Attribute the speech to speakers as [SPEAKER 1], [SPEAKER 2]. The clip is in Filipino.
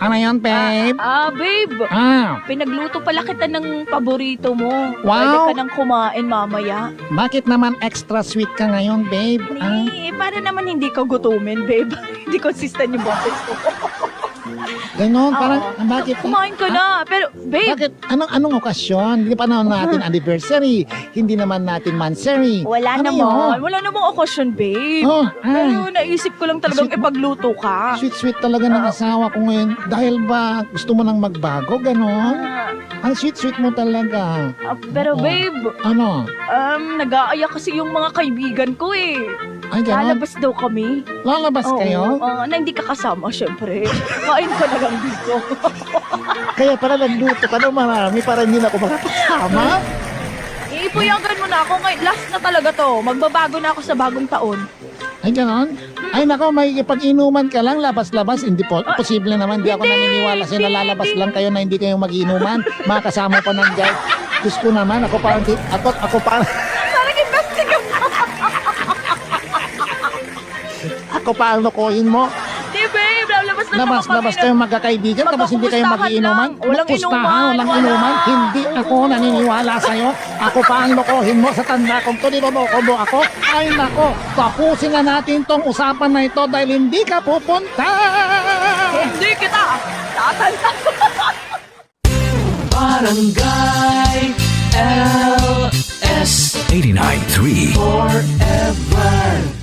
[SPEAKER 1] Ano yan, babe?
[SPEAKER 2] Babe. Pinagluto pala kita ng paborito mo.
[SPEAKER 1] Wow.
[SPEAKER 2] Pwede ka nang kumain mamaya.
[SPEAKER 1] Bakit naman extra sweet ka ngayon, babe?
[SPEAKER 2] Para naman hindi ka gutumin, babe. Hindi consistent yung boses ko.
[SPEAKER 1] Ganon, parang, bakit?
[SPEAKER 2] Kumain ka na. Pero, babe.
[SPEAKER 1] Bakit? Anong okasyon? Hindi pa naman natin anniversary. Hindi naman natin monthsary.
[SPEAKER 2] Wala
[SPEAKER 1] Ano
[SPEAKER 2] naman.
[SPEAKER 1] yun?
[SPEAKER 2] Wala namang okasyon, babe.
[SPEAKER 1] Ay.
[SPEAKER 2] Pero naisip ko lang talagang
[SPEAKER 1] Sweet mo.
[SPEAKER 2] ipagluto ka.
[SPEAKER 1] Sweet-sweet talaga ng asawa ko ngayon. Dahil ba gusto mo nang magbago, ganon? Ang sweet-sweet mo talaga.
[SPEAKER 2] Pero,
[SPEAKER 1] Oo.
[SPEAKER 2] babe,
[SPEAKER 1] Ano?
[SPEAKER 2] nag-aaya kasi yung mga kaibigan ko eh.
[SPEAKER 1] Ay, ganon?
[SPEAKER 2] Lalabas daw kami.
[SPEAKER 1] Lalabas kayo?
[SPEAKER 2] Na hindi ka kasama, syempre. Kain ka na lang dito.
[SPEAKER 1] Kaya pala nagluto ka ng marami para hindi na ako makakasama?
[SPEAKER 2] Iipuyagan mo na ako ngayon. Last na talaga to. Magbabago na ako sa bagong taon.
[SPEAKER 1] Ay, ganon? Ay, nako, may ipag-inuman ka lang, labas-labas. Hindi po, posible naman. Hindi ako naniniwala sa nalalabas lang kayo na hindi kayo mag-inuman. Makasama pa ng guys. Diyos ko naman, ako parang, ako parang,
[SPEAKER 2] Parang investing ka.
[SPEAKER 1] ako parang lokohin mo.
[SPEAKER 2] Di, babe. Lalabas na naman kami.
[SPEAKER 1] Labas kayong magkakaibigan, tapos hindi kayo mag-iinuman.
[SPEAKER 2] Walang inuman.
[SPEAKER 1] Walang inuman. Hindi ako naniniwala sa'yo. Ako pa ang lokohin mo sa tanda kong to. Niloloko mo ako. Ay nako, tapusin na natin tong usapan na ito dahil hindi ka pupunta.
[SPEAKER 2] Hindi kita. Tatanda.
[SPEAKER 3] Barangay LS 89.3 Forever